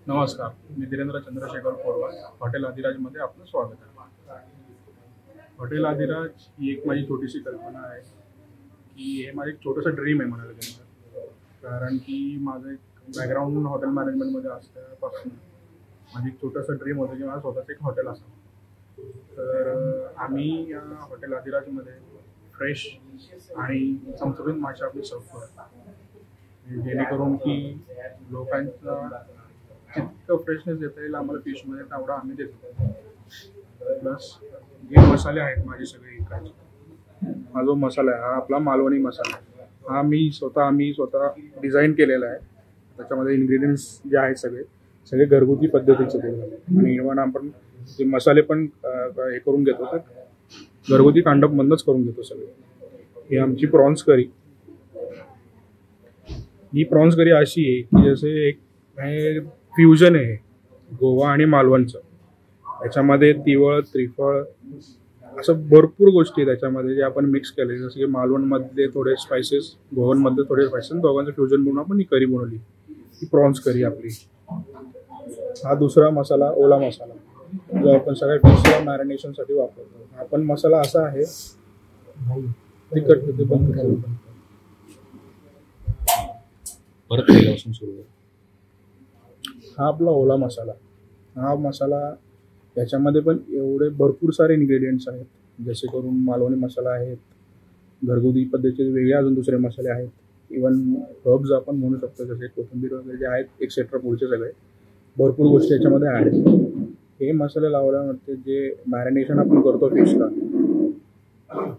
नमस्कार, मी धीरेंद्र चंद्रशेखर कोरवा. हॉटेल आदिराजमध्ये आपलं स्वागत आहे. हॉटेल आदिराज ही एक माझी छोटीशी कल्पना आहे की हे माझं एक छोटंसं ड्रीम आहे म्हणायला गेलं तर. कारण की माझं एक बॅकग्राऊंड हॉटेल मॅनेजमेंटमध्ये असल्यापासून माझं एक छोटंसं ड्रीम होतं की माझं स्वतःचं एक हॉटेल असावं. तर आम्ही या हॉटेल आदिराजमध्ये फ्रेश आणि चमचमीत मासे आपली सर्व करतो, जेणेकरून की लोकांचा जितकं फ्रेशनेस देता येईल आम्हाला फिशमध्ये तेवढा आम्ही देतो. प्लस जे मसाले आहेत माझे सगळे इकडचे, हा जो मसाला आहे हा आपला मालवणी मसाला आहे. हा आम्ही स्वतः डिझाईन केलेला आहे. त्याच्यामध्ये इन्ग्रेडियंट्स जे आहेत सगळे सगळे घरगुती पद्धतीचे ते, आणि इव्हन आपण जे मसाले पण हे करून घेतो तर घरगुती कांडपमधूनच करून घेतो सगळे. ही आमची प्रॉन्स करी. ही प्रॉन्स करी अशी आहे की जसे एक फ्युजन आहे गोवा आणि मालवणचं. याच्यामध्ये तिवळ त्रिफळ असं भरपूर गोष्टी आहेत त्याच्यामध्ये जे आपण मिक्स केले. जसं की मालवणमधले थोडे स्पायसेस, गोवनमधले थोडे स्पायसेस, दोघांचं फ्युजन बनवून आपण ही करी बनवली, ही प्रॉन्स करी आपली. हा दुसरा मसाला ओला मसाला जो आपण सगळ्या फिशला मॅरिनेशनसाठी वापरतो. हा पण मसाला असा आहे तिखट ते बंद करून परत पहिल्यापासून सुरू. हा आपला ओला मसाला. हा मसाला याच्यामध्ये पण एवढे भरपूर सारे इन्ग्रेडियंट्स आहेत. जसे करून मालवणी मसाला आहेत, घरगुती पद्धतीचे वेगळे अजून दुसरे मसाले आहेत, इवन हर्ब्स आपण म्हणू शकतो जसे कोथिंबीर वगैरे जे आहेत एक्सेट्रा पुढचे सगळे भरपूर गोष्टी याच्यामध्ये आहेत. हे मसाले लावल्यानंतर जे मॅरिनेशन आपण करतो फिशला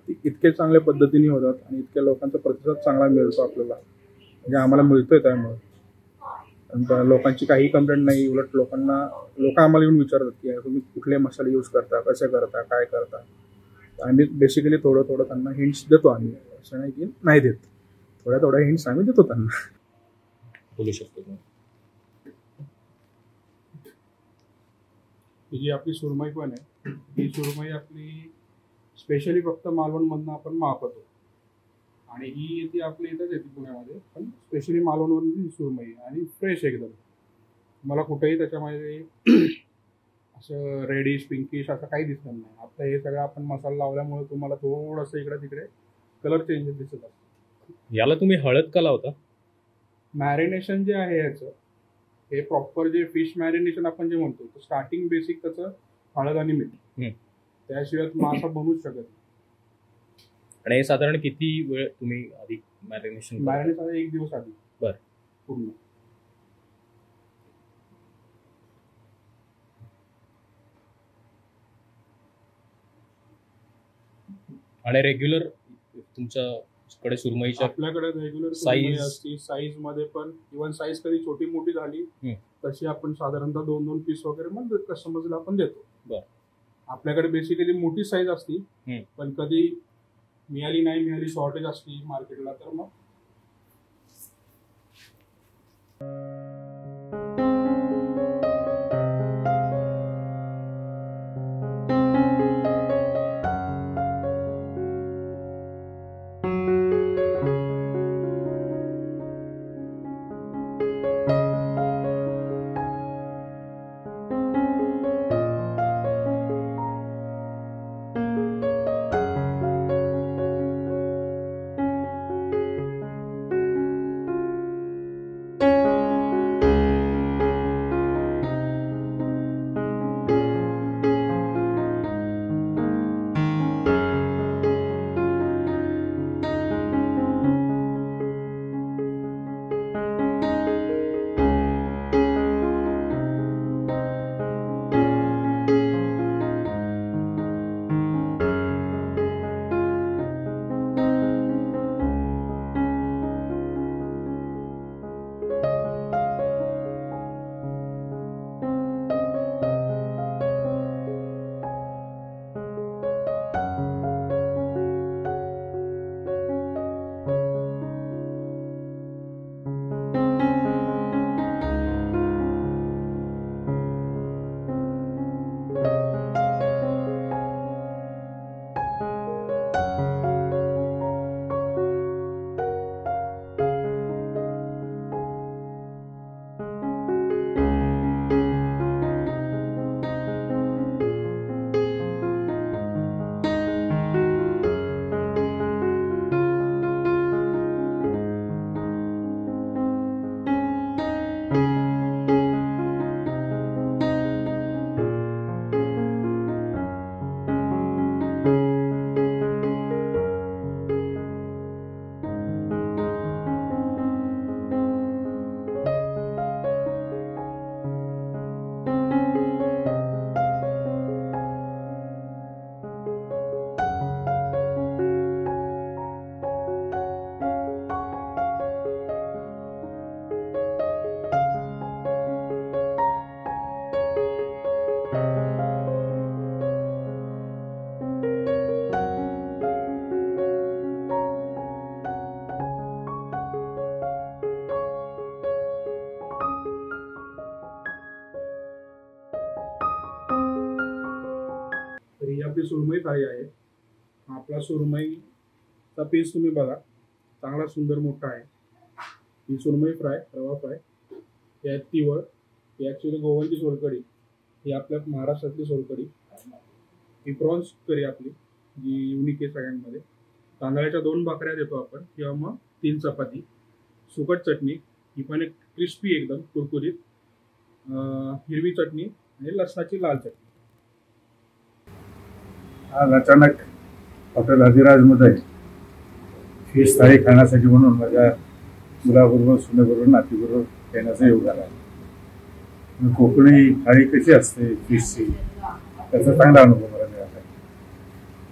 ते इतके चांगल्या पद्धतीने होतात आणि इतक्या लोकांचा प्रतिसाद चांगला मिळतो आपल्याला, म्हणजे आम्हाला मिळतोय त्यामुळे. लोकांची काही कंप्लेंट नाही, उलट लोक आम्हाला येऊन विचारतात की तुम्ही कुठले मसाले यूज करता, कसे करता, काय करता. आम्ही बेसिकली थोडं त्यांना हिंट्स देतो. आम्ही असं नाही की नाही देत, थोड्या हिंट्स आम्ही देतो त्यांना. बोलू शकतो. जी आपली सुरमई पण आहे, ही सुरमई आपली स्पेशली फक्त मालवणमधनं आपण मागवतो आणि ही येते आपल्या इथंच येते पुण्यामध्ये, पण स्पेशली मालवणवरून ही सुरमई आणि फ्रेश एकदम. मला कुठेही त्याच्यामध्ये असं रेडिश पिंकिश असं काही दिसणार नाही. आता हे सगळं आपण मसाला लावल्यामुळे तुम्हाला थोडंसं इकडे तिकडे कलर चेंजेस दिसत असतात. याला तुम्ही हळद का लावता? मॅरिनेशन जे आहे याचं, हे प्रॉपर जे फिश मॅरिनेशन आपण जे म्हणतो तर स्टार्टिंग बेसिक त्याचं हळद आणि मीठ, त्याशिवाय मासा बनवूच शकत नाही. आणि हे साधारण किती वेळ तुम्ही आधी मॅरिनेशन? मॅरिनेशन 1 दिवस आधी. बरं. पूर्ण. आणि रेग्युलर तुमच्याकडे सुरमईच्या आपल्याकडे रेग्युलर साईज असते. साईज मध्ये पण इव्हन साईज कधी छोटी मोठी झाली तशी आपण साधारणतः 2-2 पीस वगैरे मग कस्टमर्सला आपण देतो. बरं. आपल्याकडे बेसिकली मोठी साईज असती, पण कधी मिळाली नाही मिळाली, शॉर्टेज असली मार्केटला, तर मग सुरमई थाळी आहे. आपला सुरमईचा पीस तुम्ही बघा, चांगला सुंदर मोठा आहे. ही सुरमई फ्राय, रवा फ्राय, ही आहे तिवळ, ही ॲक्च्युली गोवनची सोलकढी, ही आपल्या महाराष्ट्रातली सोलकढी. ही प्रॉन्स करी आपली, जी युनिक आहे सगळ्यांमध्ये. तांदळाच्या 2 भाकऱ्या देतो आपण किंवा मग 3 चपाती. सुकट चटणी, ही पण एक क्रिस्पी एकदम कुरकुरीत. हिरवी चटणी आणि लसणाची लाल चटणी. आज अचानक हॉटेल अधिराजमध्ये फिश थाळी खाण्यासाठी म्हणून माझ्या मुलाबरोबर, सुनेबरोबर, नातीबरोबर येण्याचा योग आला. कोकणी थाळी कशी असते फिशची, त्याचा चांगला अनुभव मला मिळाला.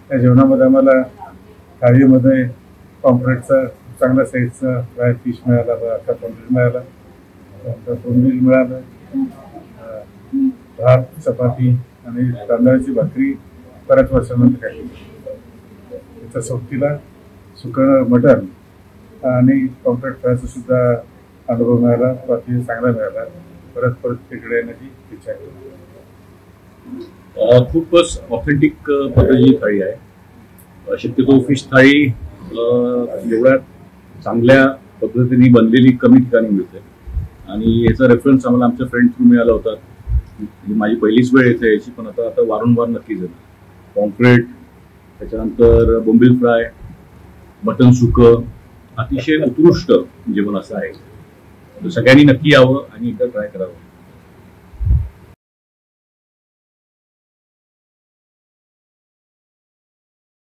त्या जेवणामध्ये आम्हाला थाळीमध्ये पॉम्फ्रेटचा चांगल्या साईजचा फ्राय फिश मिळाला, अख्खा पॉम्फ्रेट मिळाला, त्यानंतर बोंबील मिळालं, भात, चपाती आणि तांदळाची भाकरी बऱ्याच वर्षानंतर खाल्ली. त्याच्या सोबतीला सुकं मटण आणि पॉम्फ्रेट फ्रायचा सुद्धा अनुभव मिळाला, तो अतिशय चांगला मिळाला. परत तिकडे येण्याची इच्छा आहे. खूपच ऑथेंटिक पद्धतीची थाळी आहे. शक्यतो फिश थाळी एवढ्या चांगल्या पद्धतीने बनलेली कमी ठिकाणी मिळते आणि याचा रेफरन्स आम्हाला आमच्या फ्रेंड थ्रू मिळाला होता. माझी पहिलीच वेळ येते याची, पण आता वारंवार नक्कीच येतं. पॉम्फ्रेट, त्याच्यानंतर बोंबील फ्राय, मटन सुकं, अतिशय उत्कृष्ट जेवण असं आहे. सगळ्यांनी नक्की यावं आणि एकदा ट्राय करावं.